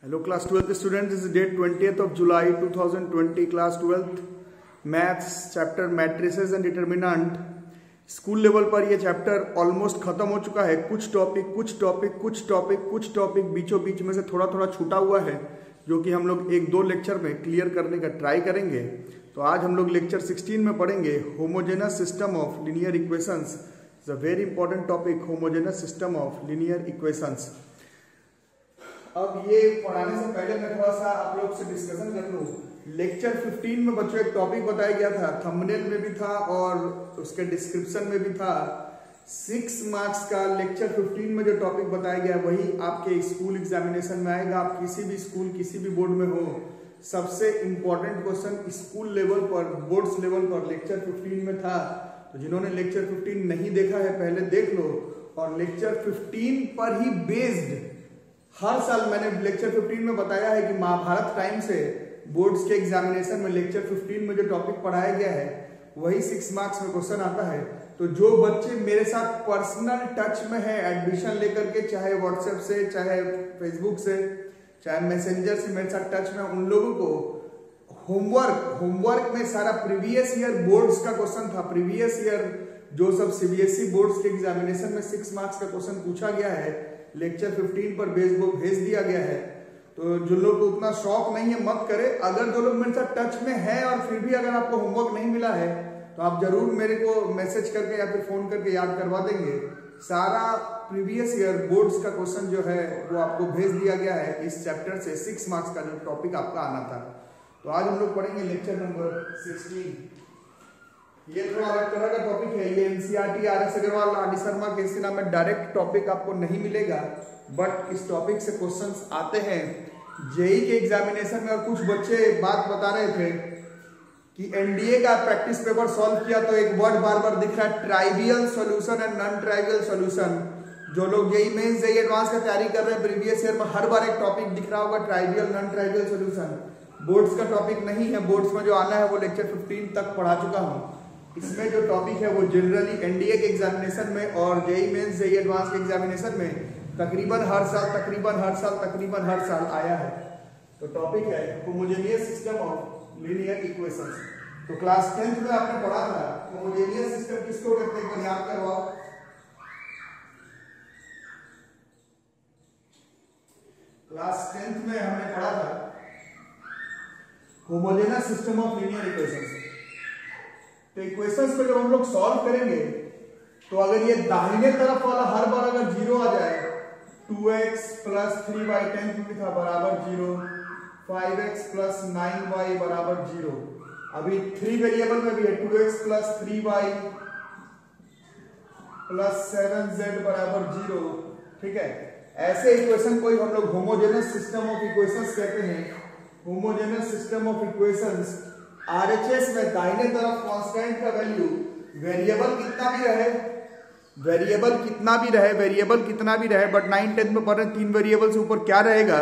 Hello class 12th students, this is date 20th of July 2020, class 12th maths chapter matrices and determinant. School level पर ये chapter almost खत्म हो चुका है। कुछ टॉपिक बीचों बीच में से थोड़ा थोड़ा छूटा हुआ है, जो कि हम लोग एक दो लेक्चर में क्लियर करने का ट्राई करेंगे। तो आज हम लोग लेक्चर 16 में पढ़ेंगे homogeneous system of linear equations. It's a very important topic, homogeneous system of linear equations. अब ये पढ़ाने से पहले मैं थोड़ा सा आप लोग से डिस्कशन कर लूं। लेक्चर 15 में बच्चों एक टॉपिक बताया गया था, थंबनेल में भी था और उसके डिस्क्रिप्शन में भी था। 6 मार्क्स का लेक्चर 15 में जो टॉपिक बताया गया वही आपके स्कूल एग्जामिनेशन में आएगा। आप किसी भी स्कूल किसी भी बोर्ड में हो, सबसे इंपॉर्टेंट क्वेश्चन स्कूल लेवल पर, बोर्ड्स लेवल पर लेक्चर 15 में था। तो जिन्होंने लेक्चर 15 नहीं देखा है पहले देख लो। और लेक्चर 15 पर ही बेस्ड हर साल मैंने लेक्चर 15 में बताया है कि महाभारत टाइम से बोर्ड्स के एग्जामिनेशन में लेक्चर 15 में जो टॉपिक पढ़ाया गया है वही 6 मार्क्स में क्वेश्चन आता है। तो जो बच्चे मेरे साथ पर्सनल टच में है एडमिशन लेकर के, चाहे व्हाट्सएप से, चाहे फेसबुक से, चाहे मैसेंजर से मेरे साथ टच में, उन लोगों को होमवर्क में सारा प्रीवियस ईयर बोर्ड्स का क्वेश्चन था। प्रीवियस ईयर जो सब सीबीएसई बोर्ड्स के एग्जामिनेशन में 6 मार्क्स का क्वेश्चन पूछा गया है, लेक्चर 15 पर बेस वो भेज दिया गया है। तो जो लोग को उतना शौक नहीं है मत करे। अगर जो लोग मेरे साथ टच में है और फिर भी अगर आपको होमवर्क नहीं मिला है तो आप जरूर मेरे को मैसेज करके या फिर फोन करके याद करवा देंगे। सारा प्रीवियस ईयर बोर्ड्स का क्वेश्चन जो है वो आपको भेज दिया गया है इस चैप्टर से। 6 मार्क्स का जो टॉपिक आपका आना था। तो आज हम लोग पढ़ेंगे लेक्चर नंबर 16। ये थोड़ा अलग तरह का टॉपिक है। ये NCERT, R S. Agarwal, R D. Sharma के इस में डायरेक्ट टॉपिक आपको नहीं मिलेगा, बट इस टॉपिक से क्वेश्चंस आते हैं जेई के एग्जामिनेशन में। और कुछ बच्चे बात बता रहे थे कि एनडीए का प्रैक्टिस पेपर सॉल्व किया तो एक वर्ड बार बार दिख रहा है, trivial solution and non trivial solution. जो लोग जेई मेंस, जेई एडवांस का तैयारी कर रहे हैं, प्रीवियस ईयर में हर बार एक टॉपिक दिख रहा होगा, trivial non trivial solution. Boards का टॉपिक नहीं है, बोर्ड्स में जो आना है वो लेक्चर 15 तक पढ़ा चुका हूँ। इसमें जो टॉपिक है वो जनरली एनडीए के एग्जामिनेशन में और जेई मेंस, जेई एडवांस के एग्जामिनेशन में तकरीबन हर साल आया है। तो टॉपिक है homogeneous system of linear equations. तो क्लास 10th में आपने पढ़ा था होमोजेनियस सिस्टम किसको कहते हैं, याद करवाओ। क्लास 10th में हमने पढ़ा था homogeneous system of linear equations. तो इक्वेशंस को जब हम लोग सॉल्व करेंगे तो अगर ये दाहिने तरफ वाला हर बार अगर 0 आ जाए, 2x प्लस 3y 10 में था बराबर 0, 5x प्लस 9y बराबर 0। अभी 3 वेरिएबल में भी है, 2x plus 3y plus 7z बराबर 0। ठीक है, ऐसे इक्वेशन को हम लोग होमोजेनस सिस्टम ऑफ इक्वेशंस कहते हैं। Homogeneous system of equations RHS में दाहिने तरफ कांस्टेंट का वैल्यू वेरिएबल कितना भी रहे, बट 9 10 में पढ़ रहे 3 वेरिएबल से ऊपर क्या रहेगा,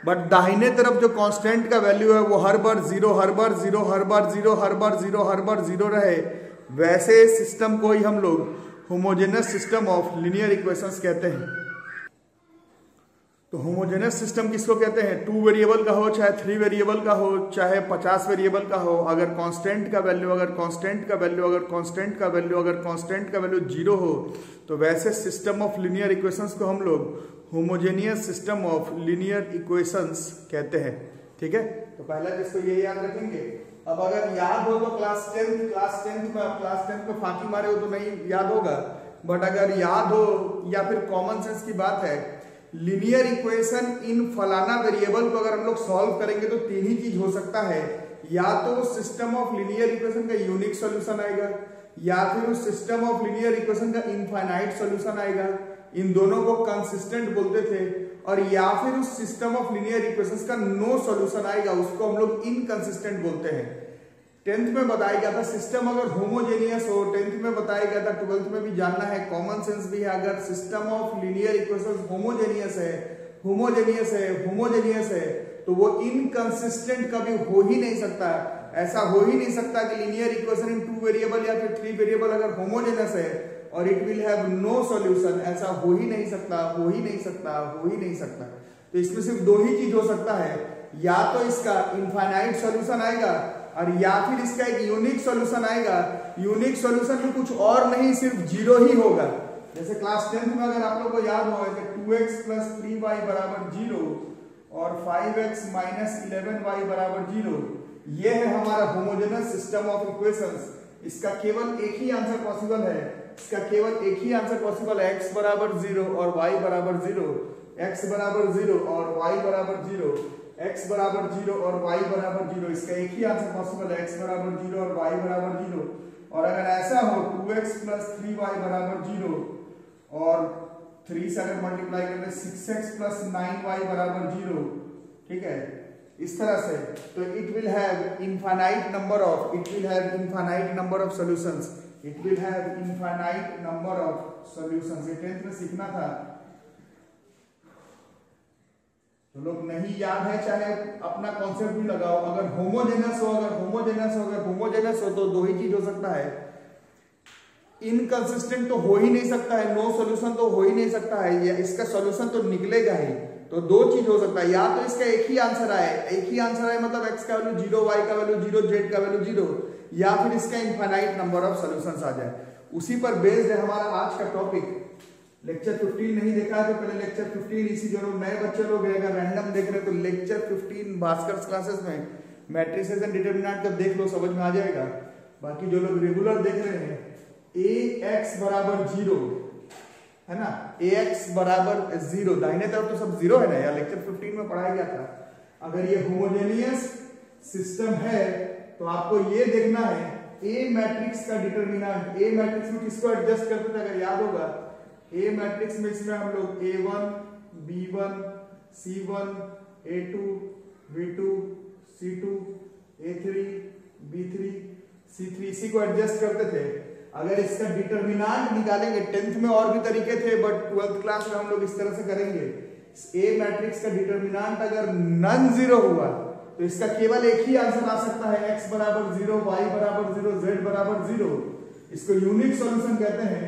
बट दाहिने तरफ जो कांस्टेंट का वैल्यू है वो हर बार 0 रहे। वैसे सिस्टम को ही हम लोग homogeneous system of linear equations कहते हैं। तो होमोजेनस सिस्टम किसको कहते हैं, 2 वेरिएबल का हो, चाहे 3 वेरिएबल का हो, चाहे 50 वेरिएबल का हो, अगर कांस्टेंट का वैल्यू 0 हो तो वैसे सिस्टम ऑफ लीनियर इक्वेशंस को हम लोग homogeneous system of linear equations कहते हैं। ठीक है, तो पहला जिसको ये याद रखेंगे। अब अगर याद हो तो क्लास 10th में फांकी मारे हो तो नहीं याद होगा, बट अगर याद हो या फिर कॉमन सेंस की बात है, लीनियर इक्वेशन इन फलाना वेरिएबल को अगर हम लोग सॉल्व करेंगे तो 3 ही चीज हो सकता है। या तो सिस्टम ऑफ लीनियर इक्वेशन का यूनिक सॉल्यूशन आएगा, या फिर उस सिस्टम ऑफ लीनियर इक्वेशन का इनफाइनाइट सॉल्यूशन आएगा। इन दोनों को कंसिस्टेंट बोलते थे। और या फिर उस सिस्टम ऑफ लीनियर इक्वेशंस का नो सॉल्यूशन आएगा, उसको हम लोग इनकंसिस्टेंट बोलते हैं। 10th में बताया गया था सिस्टम अगर होमोजेनियस हो, 10th में बताया गया था, 12th में भी जानना है, कॉमन सेंस भी है। अगर system of linear equations homogeneous है तो वो इनकंसिस्टेंट कभी हो ही नहीं सकता। ऐसा हो ही नहीं सकता कि लीनियर इक्वेशन इन 2 वेरिएबल या फिर 3 वेरिएबल अगर होमोजेनियस है और it will have no solution, ऐसा हो ही नहीं सकता। तो इसमें सिर्फ दो ही चीज हो सकता है, या तो इसका इनफाइनाइट सॉल्यूशन आएगा और या फिर इसका एक यूनिक सॉल्यूशन आएगा। यूनिक सॉल्यूशन में कुछ और नहीं, सिर्फ जीरो ही होगा। जैसे क्लास 10th में अगर आप लोग को याद होगा कि 2x + 3y = 0 और 5x - 11y = 0, ये है हमारा होमोजेनस सिस्टम ऑफ इक्वेशंस। इसका केवल एक ही आंसर पॉसिबल है, इसका केवल एक ही आंसर पॉसिबल है, x = 0 और y = 0, x = 0 और y = 0, x = 0 और y = 0, इसका एक ही आंसर पॉसिबल है, x = 0 और y = 0। और अगर ऐसा हो 2x + 3y = 0 और 3 से अगर मल्टीप्लाई करें 6x + 9y = 0, ठीक है, इस तरह से, तो it will have infinite number of solutions, it will have infinite number of solutions. ये 10th में सीखना था, तो लोग नहीं याद है चाहे अपना कॉन्सेप्ट भी लगाओ। अगर होमोजेनस हो तो दो ही चीज हो सकता है, इनकंसिस्टेंट तो हो ही नहीं सकता है, नो सॉल्यूशन तो हो ही नहीं सकता है, या इसका सॉल्यूशन तो निकलेगा ही। तो दो चीज हो सकता है, या तो इसका एक ही आंसर आए मतलब x का वैल्यू 0, y का वैल्यू 0, z का वैल्यू 0, या फिर इसका इनफाइनाइट नंबर ऑफ सॉल्यूशंस आ जाए। उसी पर बेस्ड है हमारा आज का टॉपिक। लेक्चर 15 नहीं देखा है तो पहले लेक्चर 15, इसी जो नए बच्चे लोग अगर रैंडम देख रहे हैं तो लेक्चर 15 भास्कर क्लासेस में मैट्रिसेस एंड डिटरमिनेंट का देख लो, समझ में आ जाएगा। बाकी जो लोग रेगुलर देख रहे हैं, ax = 0 है ना, ax = 0, दाहिने तरफ तो सब 0 है ना, या लेक्चर 15 में पढ़ाया गया था। अगर ये होमोजेनियस सिस्टम है तो आपको ये देखना है A मैट्रिक्स का डिटरमिनेंट। A मैट्रिक्स में किसको एडजस्ट करते थे अगर याद होगा, A मैट्रिक्स में इसमें हम लोग A1 B1 C1 A2 B2 C2 A3 B3 C3 इसी को एडजस्ट करते थे। अगर इसका डिटरमिनेंट निकालेंगे, 10th में और भी तरीके थे बट 12th क्लास में हम लोग इस तरह से करेंगे। A मैट्रिक्स का डिटरमिनेंट अगर नॉन जीरो हुआ तो इसका केवल एक ही आंसर आ सकता है, x = 0, y = 0, z = 0। इसको यूनिक सॉल्यूशन कहते हैं।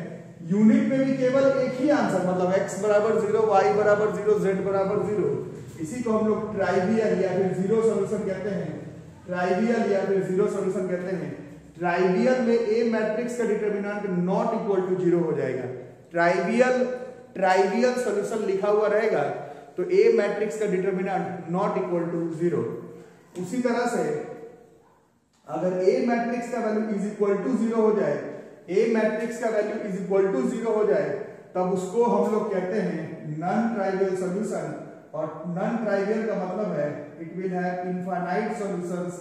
यूनिट में भी केवल एक ही आंसर, मतलब x = 0, y = 0, z = 0। इसी को हम लोग ट्राइवियल या फिर जीरो सॉल्यूशन कहते हैं। ट्राइवियल या फिर जीरो सॉल्यूशन कहते हैं। ट्राइवियल में A मैट्रिक्स का डिटरमिनेंट नॉट इक्वल टू 0 हो जाएगा। ट्राइवियल सॉल्यूशन लिखा हुआ रहेगा तो A मैट्रिक्स का डिटरमिनेंट नॉट इक्वल टू 0। उसी तरह से अगर A मैट्रिक्स का वैल्यू इज इक्वल टू 0 हो जाए, A मैट्रिक्स का वैल्यू इज इक्वल टू 0 हो जाए, तब उसको हम लोग कहते हैं नॉन ट्राइवियल सॉल्यूशन। और नॉन ट्राइवियल का मतलब है it will have infinite solutions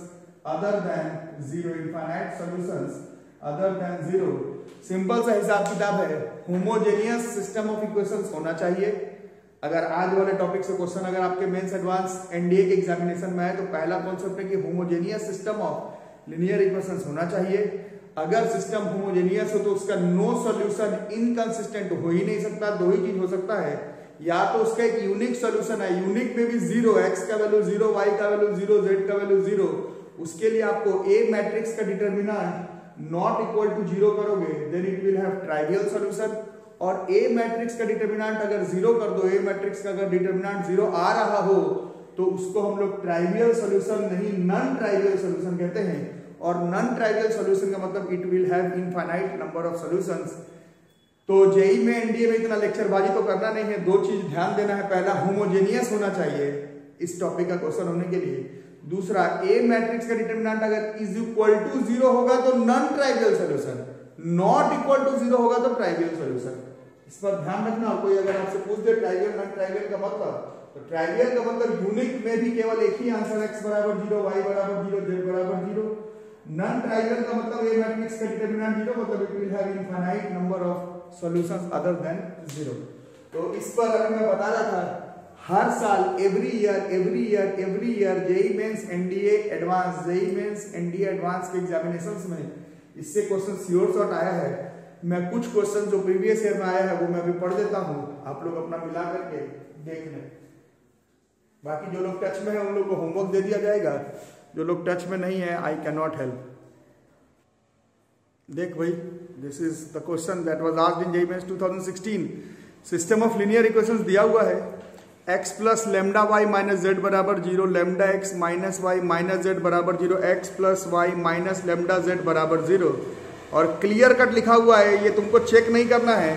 other than 0, infinite solutions other than 0। Simple सा हिसाब किताब है, होमोजेनियस सिस्टम ऑफ इक्वेशंस होना चाहिए। अगर आज वाले टॉपिक से क्वेश्चन अगर आपके मेंस एडवांस एनडीए के एग्जामिनेशन में आए तो पहला कॉन्सेप्ट है कि homogeneous system of linear equations होना चाहिए। अगर सिस्टम होमोजेनियस हो तो उसका नो सॉल्यूशन इनकंसिस्टेंट हो ही नहीं सकता। दो ही चीज हो सकता है, या तो उसका एक यूनिक सॉल्यूशन है, यूनिक में भी 0, x का वैल्यू 0, y का वैल्यू 0, z का वैल्यू 0। उसके लिए आपको A मैट्रिक्स का डिटरमिनेंट नॉट इक्वल टू 0 करोगे, then it will have trivial solution. और A मैट्रिक्स का डिटरमिनेंट अगर 0 कर दो, A मैट्रिक्स का अगर डिटरमिनेंट 0 आ रहा हो तो उसको हम लोग ट्राइवियल सॉल्यूशन नहीं नॉन ट्राइवियल सॉल्यूशन कहते हैं। और नॉन ट्राइवियल सॉल्यूशन का मतलब it will have infinite number of solutions. तो जेई में एनडीए में इतना लेक्चरबाजी तो करना नहीं है, दो चीज ध्यान देना है। पहला, होमोजेनियस होना चाहिए इस टॉपिक का क्वेश्चन होने के लिए। दूसरा, A मैट्रिक्स का डिटरमिनेंट अगर इज इक्वल टू 0 होगा तो non trivial solution, not equal to 0 होगा तो ट्राइवियल सॉल्यूशन। इस पर ध्यान रखना। कोई अगर आपसे पूछ दे ट्राइवियल नॉन ट्राइवियल का मतलब, तो ट्राइवियल का मतलब यूनिक में भी केवल एक ही answer, x = 0, y = 0, z = 0। Non trivial का मतलब A मैट्रिक्स का डिटरमिनेंट 0, मतलब it will have infinite number of solutions other than 0। तो इस पर अगर मैं बता रहा था, हर साल every year JEE Mains NDA advance, JEE Mains NDA advance के एग्जामिनेशंस में इससे क्वेश्चन श्योर शॉट आया है। मैं कुछ क्वेश्चन जो प्रीवियस ईयर में आया है वो मैं अभी पढ़ देता हूं, आप लोग अपना मिला करके देख लें। बाकी जो लोग टच में है उन लोग को होमवर्क दे दिया जाएगा, जो लोग टच में नहीं है आई कैन नॉट हेल्प। देख भाई, this is the question that was asked in JEE Mains 2016। System of linear equations दिया हुआ है, x plus lambda y minus z बराबर 0, lambda x minus y minus z बराबर 0, x plus y minus lambda z बराबर 0। और clear cut लिखा हुआ है, ये तुमको चेक नहीं करना है,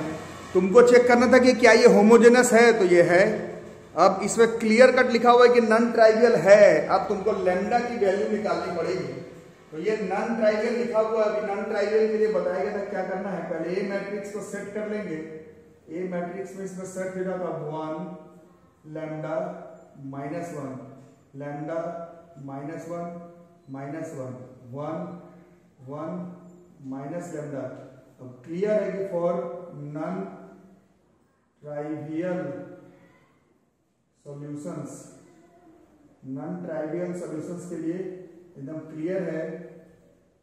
तुमको चेक करना था कि क्या ये होमोजेनस है, तो ये है। अब इसमें क्लियर कट लिखा हुआ है कि नॉन ट्राइवियल है, अब तुमको लेमडा की वैल्यू निकालनी पड़ेगी। तो ये नॉन ट्राइवियल लिखा हुआ है, अभी नॉन ट्राइवियल के लिए बताया गया था क्या करना है, पहले ए मैट्रिक्स को सेट कर लेंगे। ए मैट्रिक्स में इसमें सेट हो जाता 1 lambda minus 1 lambda minus 1 minus 1 1 1 minus lambda. अब क्लियर है कि for non trivial solutions, non trivial solutions के लिए एकदम क्लियर है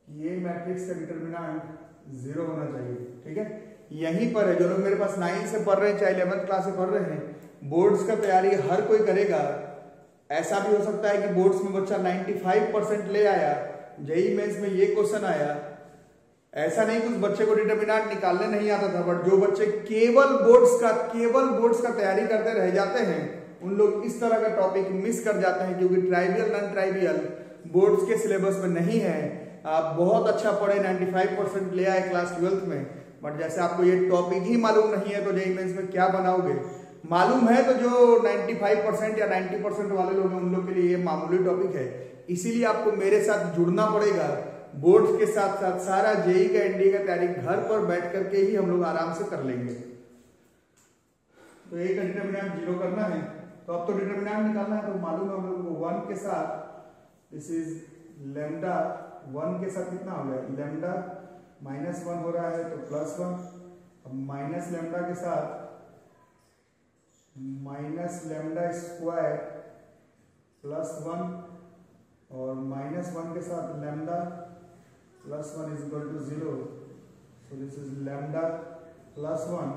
कि ये मैट्रिक्स का डिटरमिनेंट 0 होना चाहिए। ठीक है, यहीं पर है। जो लोग मेरे पास 9 से पढ़ रहे हैं, चाहे 11th क्लास से पढ़ रहे हैं, बोर्ड्स का तैयारी हर कोई करेगा। ऐसा भी हो सकता है कि बोर्ड्स में बच्चा 95% ले आया, जेईई मेंस में ये क्वेश्चन आया। ऐसा नहीं कुछ बच्चे को डिटरमिनेंट निकालने नहीं आता था, बट जो बच्चे केवल बोर्ड्स का तैयारी करते रह जाते हैं, उन लोग इस तरह का टॉपिक मिस कर जाते हैं, क्योंकि ट्राइवियल नॉन ट्राइवियल बोर्ड्स के सिलेबस में नहीं है। आप बहुत अच्छा पढ़े, 95% ले आए क्लास 12th में, बट जैसे आपको ये टॉपिक ही मालूम नहीं है तो जेईई मेंस में क्या बनाओगे। मालूम है तो जो 95% या 90% वाले लोग हैं, उन लोग के लिए ये मामूली टॉपिक है। इसीलिए आपको मेरे साथ जुड़ना पड़ेगा। बोर्ड्स के साथ साथ सारा जेईई का एनडीए का तैयारी घर पर बैठ करके ही हम लोग आराम से कर लेंगे। तो ए का डिटरमिनेंट 0 करना है, तो अब तो डिटरमिनेंट निकालना है। तो मालूम है हम लोग को 1 के साथ, दिस इज लेमडा 1 के साथ कितना हो गया, लेमडा माइनस 1 हो रहा है तो प्लस 1। अब माइनस लेमडा के साथ माइनस लेमडा स्क्वायर प्लस 1, और माइनस 1 के साथ lambda plus 1 is equal to 0। So this is lambda plus 1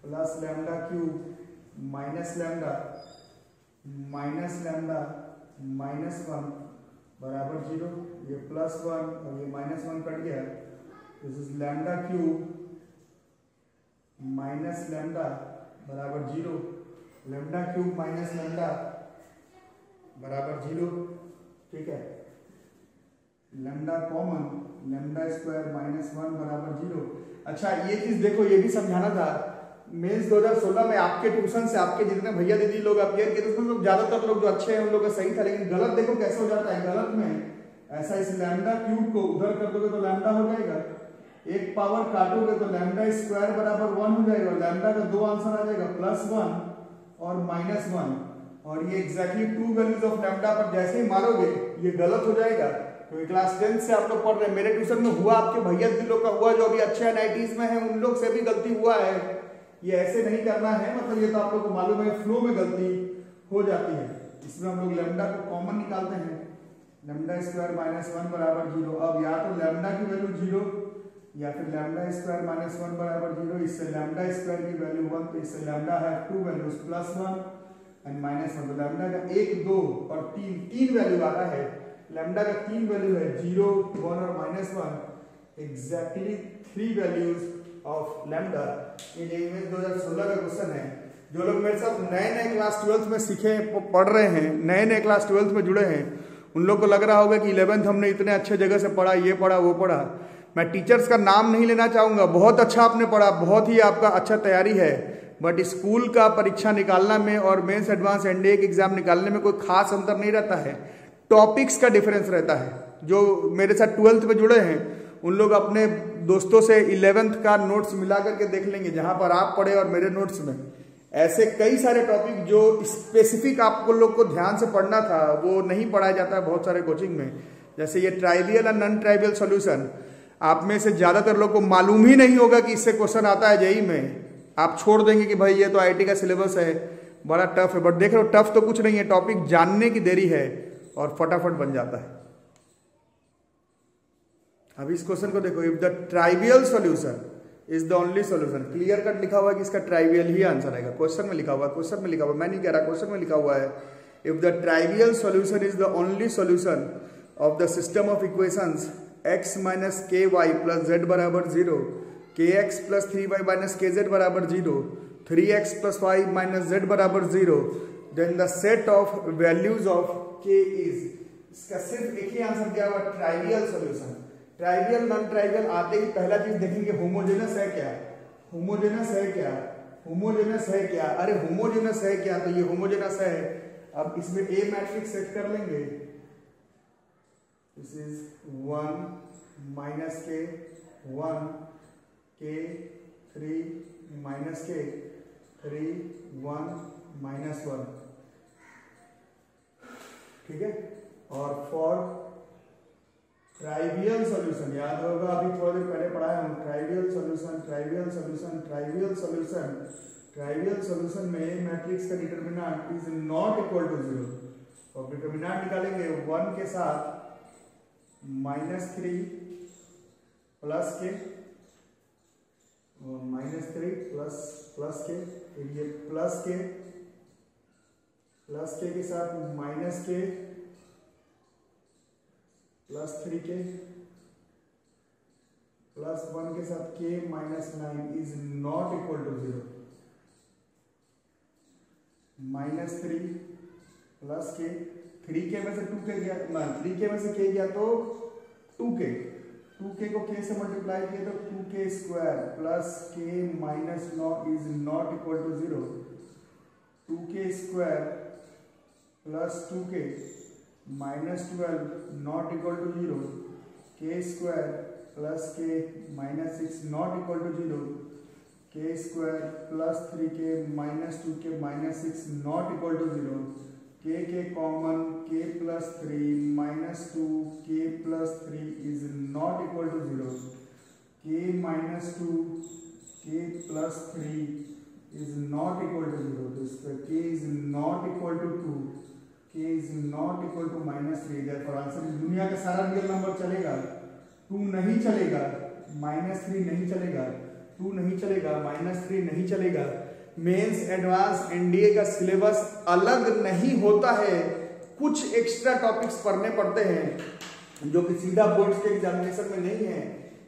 plus lambda cube minus lambda minus 1 बराबर 0। ये प्लस 1 और ये माइनस 1 कट गया। This is lambda cube minus lambda बराबर 0। लेमडा क्यूब माइनस लेमडा बराबर 0। ठीक है, lambda common, lambda square minus 1 बराबर 0। अच्छा, ये चीज देखो, ये भी समझाना था। मेंस 2016 में आपके ट्यूशन से आपके जितने भैया दीदी लोग अपियर किए, उसमें लोग ज्यादातर लोग जो अच्छे हैं उन लोग का सही था, लेकिन गलत देखो कैसे हो जाता है। गलत में ऐसा, इस लैम्डा क्यूब को उधर कर दोगे तो लैम्डा हो जाएगा, एक पावर काटोगे तो लैम्डा स्क्वायर बराबर 1 हो जाएगा। लैम्डा का 2 आंसर आ जाएगा, प्लस 1 और माइनस 1। और ये एग्जैक्टली 2 वैल्यूज ऑफ लैम्डा पर जैसे ही मारोगे ये गलत हो जाएगा। तो क्लास 10 से आप लोग पढ़ रहे हैं, मेरे ट्यूशन में हुआ, आपके भैया दीदी लोग का हुआ, जो अभी अच्छे NITs में है उन लोग से भी गलती हुआ है। ये ऐसे नहीं करना है, मतलब ये तो आप लोग को मालूम है, फ्लो में गलती हो जाती है। इसमें हम लोग लैम्डा को कॉमन निकालते हैं, लैम्डा स्क्वायर माइनस 1 बराबर 0। अब या तो लैम्डा की वैल्यू 0 या फिर लैम्डा स्क्वायर माइनस 1 बराबर 0। इससे लैम्डा स्क्वायर की वैल्यू 1, तो इससे लैम्डा है 2 वैल्यूज, प्लस 1 एंड माइनस 1। तो लैम्डा का 1, 2 और 3 वैल्यू आ रहा है। लैम्डा का 3 वैल्यू है, 0, 1 और minus 1, exactly 3 values of lambda. ये जेईई मेंस 2016 का क्वेश्चन है। जो लोग मेरे साथ नए क्लास 12th में सीखे पढ़ रहे हैं, नए क्लास 12th में जुड़े हैं, उन लोग को लग रहा होगा कि 11th हमने इतने अच्छे जगह से पढ़ा, ये पढ़ा वो पढ़ा। मैं टीचर्स का नाम नहीं लेना चाहूँगा, बहुत अच्छा आपने पढ़ा, बहुत ही आपका अच्छा तैयारी है, बट स्कूल का परीक्षा निकालना में और मेंस एडवांस एनडीए एग्जाम निकालने में कोई खास अंतर नहीं रहता है, टॉपिक्स का डिफरेंस रहता है। जो मेरे साथ 12th में जुड़े हैं उन लोग अपने दोस्तों से 11th का नोट्स मिला करके देख लेंगे, जहां पर आप पढ़े और मेरे नोट्स में ऐसे कई सारे टॉपिक जो स्पेसिफिक आपको लोग को ध्यान से पढ़ना था वो नहीं पढ़ाया जाता है बहुत सारे कोचिंग में। जैसे ये ट्राइवियल और नॉन ट्राइवियल सॉल्यूशन, आप में से ज्यादातर लोग को मालूम ही नहीं होगा कि इससे क्वेश्चन आता है जेईई में। आप छोड़ देंगे कि भाई ये तो आईटी का सिलेबस है, बड़ा टफ है, बट देख रहे हो टफ तो कुछ नहीं है, टॉपिक जानने की देरी है और फटाफट बन जाता है। अब इस क्वेश्चन को देखो, if the trivial solution is the only solution, clear cut लिखा हुआ है कि इसका ट्राइवियल ही आंसर आएगा। क्वेश्चन में लिखा हुआ है, मैं नहीं कह रहा, क्वेश्चन में लिखा हुआ है, if the trivial solution is the only solution of the system of equations x minus k y plus z बराबर 0, kx plus 3y minus k z बराबर 0, 3x प्लस 5 माइनस z बराबर 0, then the set of values of k is, इसका सिर्फ एक ही answer दिया हुआ, trivial solution. Trivial non trivial आते ही पहला चीज देखेंगे होमोजेनस है क्या, होमोजेनस है क्या, होमोजेनस है क्या, अरे होमोजेनस है क्या, तो ये होमोजेनस है। अब इसमें A मैट्रिक्स सेट कर लेंगे, दिस इज 1 माइनस के 1 के 3 माइनस के 3 1 माइनस 1, ठीक है। और फॉर ट्राइवियल सॉल्यूशन, याद होगा अभी थोड़ी देर पहले पढ़ाया हूं, trivial solution, trivial solution, trivial solution, trivial solution में मैट्रिक्स का determinant is not equal to 0, और डिटरमिनेंट निकालेंगे 1 के साथ -3 प्लस के, -3 प्लस के, फिर ये प्लस के साथ माइनस के प्लस 3 के प्लस 1 के साथ k minus 9 is not equal to 0, -3 plus k, 3k में से 2k गया, 3k में से k गया तो 2k, 2k को k से मल्टीप्लाई किया तो 2k square plus k minus 9 is not equal to 0, 2k square plus 2k minus 12 not equal to 0, k square plus k minus 6 not equal to 0, k square plus 3k minus 2k minus 6 not equal to 0, k common k plus 3 minus 2 k plus 3 is not equal to 0, k minus 2 k plus 3 is not equal to 0, तो इसका k is not equal to 2, k is not equal to -3, therefore answer is, दुनिया का सारा real number चलेगा, 2 नहीं चलेगा, -3 नहीं चलेगा, 2 नहीं चलेगा, -3 नहीं चलेगा। मेंस एडवांस एनडीए का सिलेबस अलग नहीं होता है, कुछ एक्स्ट्रा टॉपिक्स पढ़ने पड़ते हैं जो कि सीधा बोर्ड्स के एग्जामिनेशन में नहीं है।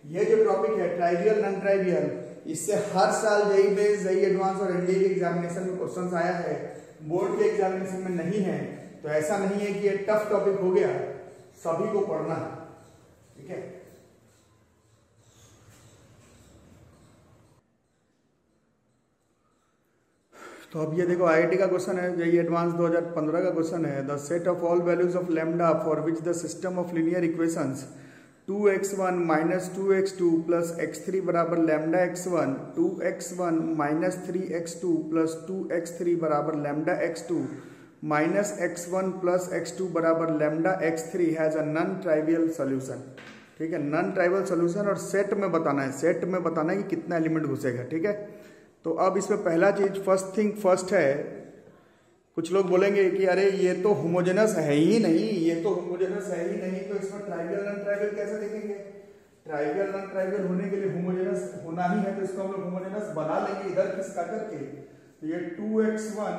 ये जो टॉपिक है ट्राइवियल नॉन ट्राइवियल, इससे हर साल जेईई बेस, जेईई एडवांस और एनडीए के एग्जामिनेशन में क्वेश्चंस आया है, बोर्ड के एग्जामिनेशन में नहीं है। तो ऐसा नहीं है कि ये टफ टॉपिक हो गया, सभी को पढ़ना है, ठीक है। तो अब ये देखो आईआईटी का क्वेश्चन है, जेईई एडवांस 2015 का क्वेश्चन है, the set of all values of lambda for which the system of linear equations 2x1 minus 2x2 plus x3 बराबर lambda x1, 2x1 minus 3x2 plus 2x3 बराबर lambda x2 minus x1 plus x2 बराबर lambda x3 has a non trivial solution, ठीक है। Non trivial solution और set में बताना है, set में बताना है कि कितना एलिमेंट घुसेगा, ठीक है। तो अब इसमें पहला चीज फर्स्ट थिंग फर्स्ट है, कुछ लोग बोलेंगे कि अरे ये तो होमोजेनस है ही नहीं, ये तो होमोजेनस है ही नहीं, तो इसमें ट्राइवियल नॉन ट्राइवियल कैसे देखेंगे। ट्राइवियल नॉन ट्राइवियल होने के लिए होमोजेनस होना ही है, तो इसको हम लोग होमोजेनस बना लेंगे इधर किसका करके। तो ये 2x1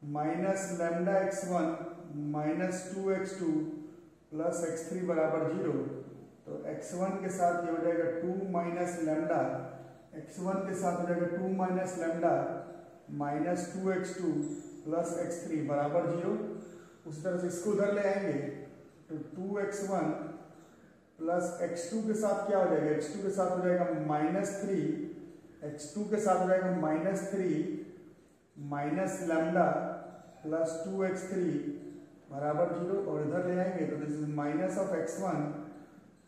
minus lambda x1 minus 2x2 plus x3 बराबर 0, तो x1 के साथ ये हो जाएगा 2 माइनस लैम्डा, x1 के साथ हो जाएगा 2 minus lambda minus 2x2 plus x3 बराबर 0। उसी तरह से इसको उधर ले आएंगे तो 2x1 प्लस x2 के साथ क्या हो जाएगा, x2 के साथ हो जाएगा -3, x2 के साथ हो जाएगा -3 माइनस लैम्डा प्लस 2x3 बराबर 0, और इधर ले आएंगे तो this is minus of x1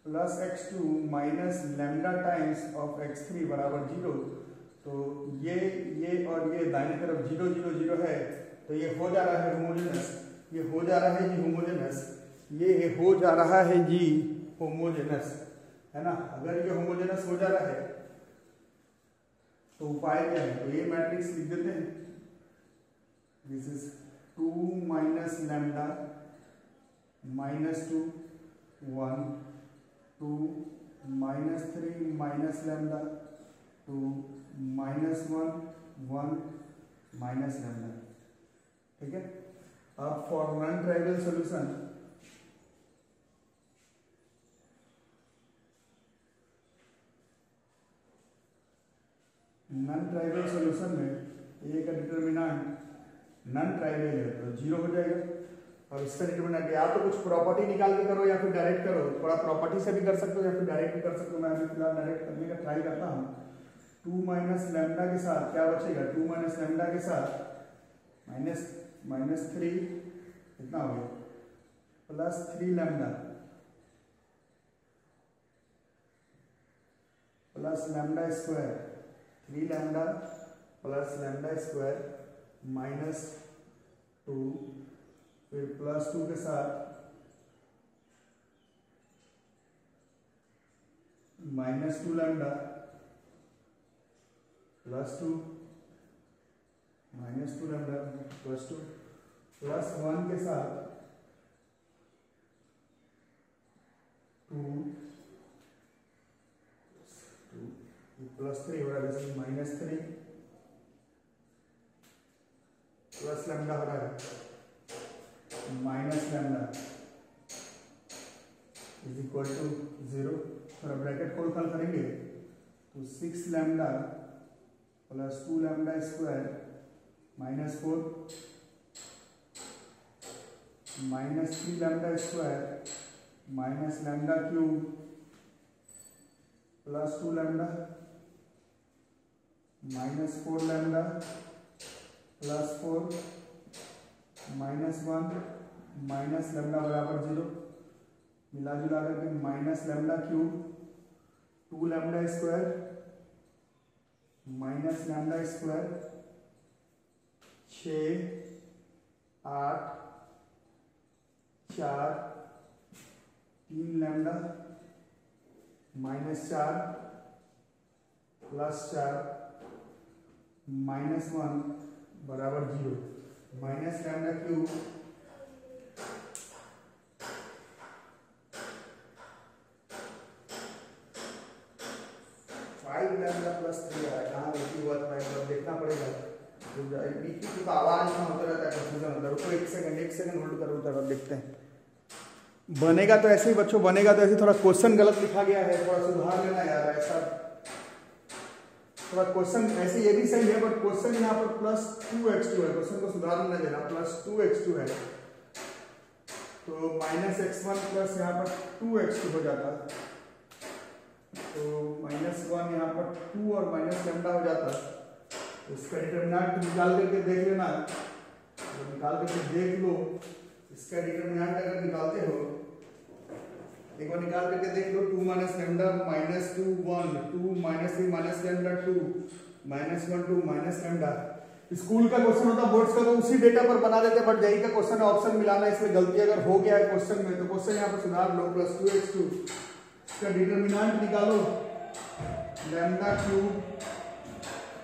plus x2 minus lambda times of x3 बराबर 0। तो ये और ये दाहिने तरफ 0 0 0 है, तो ये हो जा रहा है होमोजेनस, ये हो जा रहा है जी होमोजेनस, ये हो जा रहा है जी होमोजेनस, है ना। अगर ये होमोजेनस हो जा रहा है तो उपाय क्या है, तो ये मैट्रिक्स लिख देते हैं, this is 2 minus lambda -2 1 2 -3 minus lambda 2 -1 1 minus lambda, ठीक है। अब for non trivial solution non trivial solution में ए का डिटर्मिनेंट नॉन ट्राइवल है तो 0 हो जाएगा। और इसका डिटर्मिनेंट या तो कुछ प्रॉपर्टी निकाल के करो या फिर डायरेक्ट करो, थोड़ा प्रॉपर्टी से भी कर सकते हो या फिर डायरेक्ट भी कर सकते हो। मैं अभी फिलहाल डायरेक्ट करने का ट्राई करता हूँ। 2 माइनस लैम्डा के साथ क्या बचेगा, 2 माइनस लैम्डा के साथ माइनस 3 कितना हो गया plus 3 lambda plus lambda square 3 lambda plus lambda square minus 2 फिर प्लस 2 के साथ minus 2 lambda plus 2 minus 2 lambda plus 2 plus 1 के साथ 2 प्लस 3 हो रहा है जैसे माइनस 3 प्लस लैम्डा हो रहा है minus lambda is equal to 0। थोड़ा ब्रैकेट खोल कर करेंगे तो 6 lambda plus 2 lambda square minus 4 minus 3 lambda square minus lambda cube plus 2 lambda minus 4 lambda plus 4 minus 1 minus lambda बराबर 0। मिला जुला करके minus lambda cube 2 lambda square minus lambda square 6 8 4 3 lambda minus 4 plus 4 minus 1 बराबर 0। Minus lambda cube lambda plus 3 है कहाँ गलती हुआ था एक बार देखना पड़ेगा। बीच की आवाज में होता रहता है कंफ्यूजन होता है। रुको एक सेकंड होल्ड करो तब देखते हैं। बनेगा तो ऐसे ही बच्चों, बनेगा तो ऐसे। थोड़ा क्वेश्चन गलत लिखा गया है, थोड़ा सुधार लेना यार। ऐसा थोड़ा क्वेश्चन ऐसे ये भी सही है बट क्वेश्चन यहाँ पर प्लस 2x2 है, क्वेश्चन को सुधार लेना देना। प्लस 2x2 है तो माइनस x1 प्लस यहाँ पर 2x2 हो जाता है तो माइनस 1 यहाँ पर 2 और माइनस लैम्डा हो जाता है। तो इसका डिटर्मिनेंट निकाल करके देख लेना, तो निकाल करके देख लो। इसका डिटर्मिनेंट अगर निकालते हो एक बार निकाल करके देख लो। 2 minus lambda minus 2 1 2 minus 3 minus lambda 2 minus 1 2 minus lambda. School का क्वेश्चन होता बोर्ड्स का तो उसी डेटा पर बना देते, बट यही का क्वेश्चन है ऑप्शन मिलाना। इसमें गलती अगर हो गया है क्वेश्चन में तो क्वेश्चन यहाँ पर सुधार लो। प्लस 2x2 इसका डिटर्मिनेंट निकालो lambda cube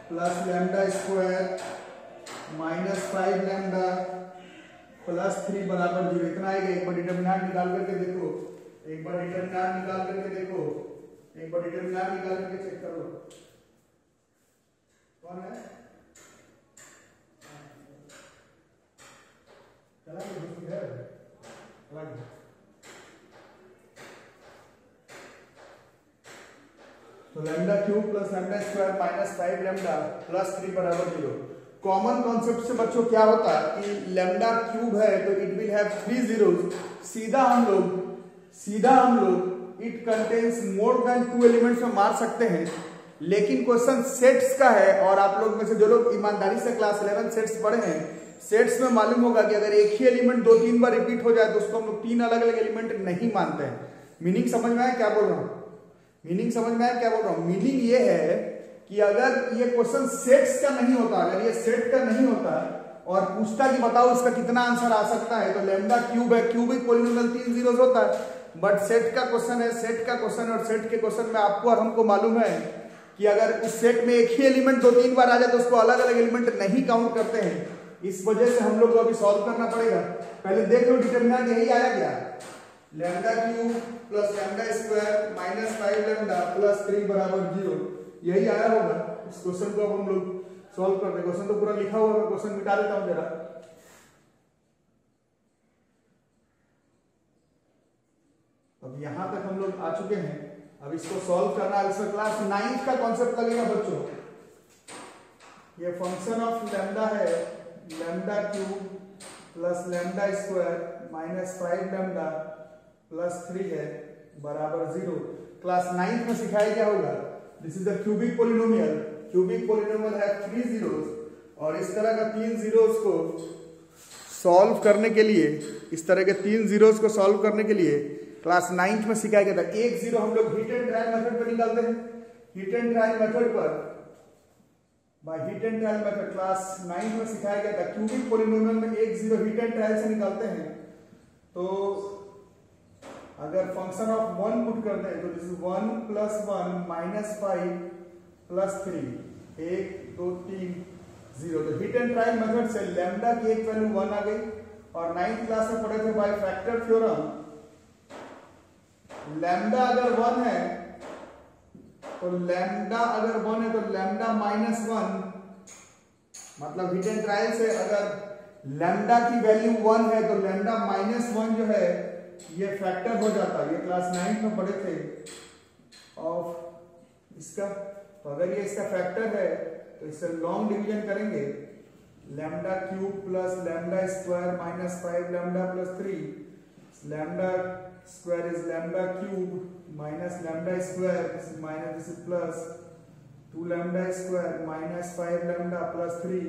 plus lambda square minus 5 lambda plus 3 बराबर 0। इतना आएगा। एक बार डिटर्मिनेंट निकाल करके देखो, एक बार डिटर्मिनेंट निकाल करके देखो, एक बार डिटर्मिनेंट निकाल करके चेक करो। कौन है? चला तो lambda cube plus lambda square minus 5 lambda plus 3 बराबर 0। कॉमन कॉन्सेप्ट से बच्चों क्या होता है कि लैम्डा क्यूब है तो इट विल हैव 3 जीरोस। सीधा हम लोग it contains more than 2 elements में मार सकते हैं। लेकिन क्वेश्चन सेट्स का है और आप लोग में से जो लोग ईमानदारी से क्लास 11 सेट्स पढ़े हैं, सेट्स में मालूम होगा कि अगर एक ही एलिमेंट 2-3 बार रिपीट हो जाए तो उसको हम लोग 3 अलग अलग एलिमेंट नहीं मानते हैं। मीनिंग समझ में आया क्या बोल रहा हूँ? मीनिंग समझ में आया क्या बोल रहा हूँ? मीनिंग ये है कि अगर ये क्वेश्चन सेट्स का नहीं होता, अगर ये सेट का नहीं होता और पूछता कि बताओ इसका कितना आंसर आ सकता है, तो लैम्डा क्यूब है, क्यूबिक पॉलिनोमियल 3 जीरोस होता है। बट सेट का क्वेश्चन है, सेट का क्वेश्चन, और सेट के क्वेश्चन में आपको और हमको मालूम है कि अगर उस सेट में एक ही एलिमेंट 2-3 बार आ जाए तो उसको अलग अलग एलिमेंट नहीं काउंट करते हैं। इस वजह से हम लोग को अभी सॉल्व करना पड़ेगा। पहले देख लो डिटरमिनेंट यही आया क्या, lambda cube plus lambda square minus 5 lambda plus 3 बराबर 0, यही आया होगा। इस क्वेश्चन को अब हम लोग सॉल्व कर रहे हैं। क्वेश्चन तो पूरा लिखा हुआ है, क्वेश्चन मिटा देता हूं जरा। अब यहां तक हम लोग आ चुके हैं। अब इसको सॉल्व करना है। इसमें क्लास 9th का कॉन्सेप्ट लगेगा बच्चों। ये फंक्शन ऑफ लैम्डा है, lambda cube plus lambda square minus 5 lambda plus 3 है बराबर 0। क्लास 9th में सिखाया क्या होगा, this is the cubic polynomial. Cubic polynomial है 3 zeros और इस तरह का 3 zeros को सॉल्व करने के लिए, इस तरह के 3 zeros को सॉल्व करने के लिए क्लास 9th में सिखाया गया था। एक जीरो हम लोग हीट एंड ट्रायल मेथड पर निकालते हैं। हीट एंड ट्रायल मेथड पर by heat and trial method class 9th में सिखाया गया था। क्यूबिक पोलिनोमियल में एक जीरो हीट एंड ट्रायल से निकालते हैं। तो अगर फंक्शन ऑफ 1 पुट करते हैं तो this is 1 plus 1 minus 5 plus 3, 1 2 3 0। तो हीट एंड ट्रायल मेथड से लैम्डा की एक वैल्यू 1 आ गई। और 9th क्लास में पढ़े थे बाय फैक्टर थ्योरम, लैम्डा अगर 1 है तो लैम्डा अगर 1 है तो लैम्डा माइनस 1, मतलब हीट एंड ट्रायल से अगर लैम्डा की वैल्यू 1 है तो लैम्डा माइनस 1 जो है ये फैक्टर हो जाता है। ये क्लास 9th में पढ़े थे ऑफ इसका। तो अगर ये इसका फैक्टर है तो इससे लॉन्ग डिवीजन करेंगे, lambda cube plus lambda square minus 5 lambda plus 3, lambda square is lambda cube minus lambda square, this is minus, this is plus 2 lambda square minus 5 lambda plus 3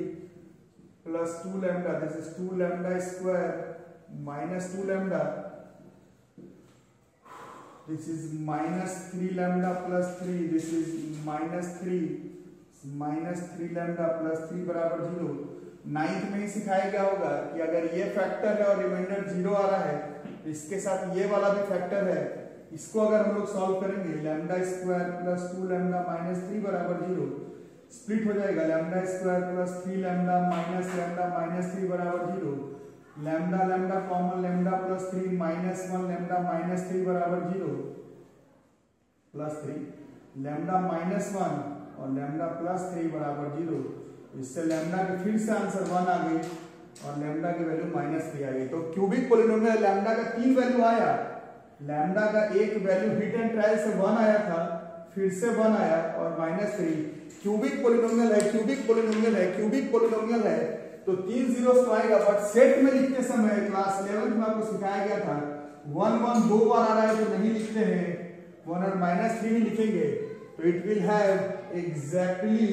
plus 2 lambda, this is 2 lambda square minus 2 lambda, this is minus 3 lambda plus 3, this is minus 3 lambda plus 3 बराबर 0। 9th में ही सिखाया गया होगा कि अगर ये factor है और रिमाइंडर 0 आ रहा है तो इसके साथ ये वाला भी फैक्टर है, इसको अगर हम लोग सॉल्व करेंगे lambda square plus 2 lambda minus 3 बराबर 0, स्प्लिट हो जाएगा lambda square plus 3 lambda minus 3 बराबर 0, lambda lambda common lambda plus 3 minus 1 lambda minus 3 बराबर 0 प्लस 3 लैम्डा माइनस 1 और लैम्डा प्लस 3 बराबर 0। इससे लैम्डा के फिर से आंसर 1 आ गई और लैम्डा की वैल्यू माइनस 3 आ गई। तो क्यूबिक पोलिनोमियल लैम्डा का 3 वैल्यू आया, लैम्डा का एक वैल्यू हीट एंड ट्रायल से 1 आया था, फिर से 1 आया और माइनस 3। क्यूबिक पोलिनोमियल है, क्यूबिक पोलिनोमियल है, क्यूबिक पोलिनोमियल है तो 3 zeros तो आएगा। बट सेट में लिखते समय क्लास 11th में आपको सिखाया गया था 1 1 2 बार आ रहा है तो नहीं लिखते हैं, 1 और माइनस 3 ही लिखेंगे। तो it will have exactly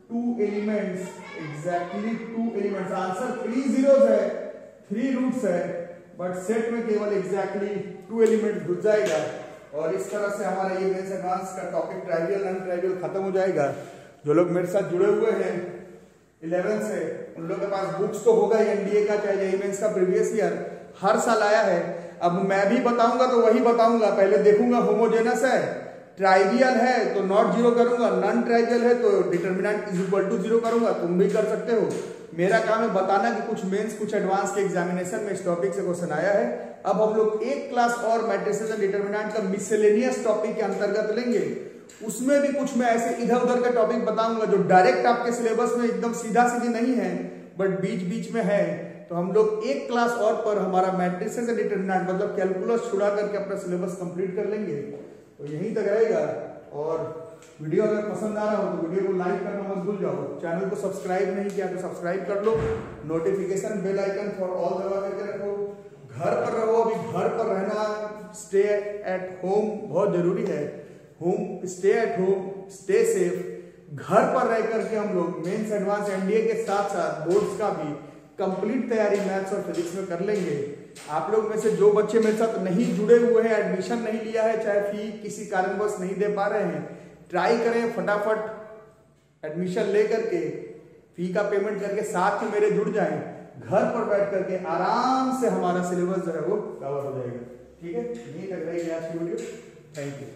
2 elements, exactly 2 elements. Answer 3 zeros है, 3 रूट्स है, बट सेट में केवल एग्जैक्टली 2 एलिमेंट्स घुस जाएगा। और इस तरह से हमारा ये मेंस एडवांस का टॉपिक ट्राइवियल एंड ट्राइवियल खत्म हो जाएगा। जो लोग मेरे साथ जुड़े हुए हैं 11 से, उन लोगों के पास बुक्स तो होगा ही, एनडीए का चाहे मेंस का प्रीवियस ईयर हर साल आया है। अब मैं भी बताऊंगा तो वही बताऊंगा, पहले देखूंगा होमोजेनस है, ट्राइवियल है तो नॉट 0 करूंगा, नॉन ट्राइवियल है तो डिटर्मिनेंट इज इक्वल टू 0 करूंगा। तुम भी कर सकते हो। मेरा काम है बताना कि कुछ मेंस कुछ एडवांस के एग्जामिनेशन में इस टॉपिक से क्वेश्चन आया है। अब हम लोग एक क्लास और मैट्रिसेस एंड डिटर्मिनेंट का मिसलेनियस टॉपिक के अंतर्गत लेंगे। उसमें भी कुछ मैं ऐसे इधर उधर का टॉपिक बताऊंगा जो डायरेक्ट आपके सिलेबस में एकदम सीधा सीधी नहीं है बट बीच बीच में है। तो हम लोग एक क्लास और पर हमारा मैट्रिसेस एंड डिटर्मिनेंट मतलब कैलकुलस छुड़ा करके अपना सिलेबस कंप्लीट कर लेंगे। तो यहीं तक रहेगा। और वीडियो अगर पसंद आ रहा हो तो वीडियो को लाइक करना मत भूल जाओ। चैनल को सब्सक्राइब नहीं किया तो सब्सक्राइब कर लो। Notification bell icon for all दबा करके रखो। घर पर रहो, अभी घर पर रहना, स्टे एट होम बहुत जरूरी है। Home stay at home, stay safe. घर पर रह करके हम लोग मेंस एडवांस एनडीए के साथ साथ बोर्ड्स का भी कंप्लीट तैयारी मैथ्स और फिजिक्स में कर लेंगे। आप लोग में से जो बच्चे मेरे साथ नहीं जुड़े हुए हैं, एडमिशन नहीं लिया है, चाहे फी किसी कारणवश नहीं दे पा रहे हैं, ट्राई करें फटाफट एडमिशन ले करके फी का पेमेंट करके साथ ही मेरे जुड़ जाएं। घर पर बैठ करके आराम से हमारा सिलेबस जो है वो कवर हो जाएगा। ठीक है, यही तक रहेगी आज की वीडियो। Thank you.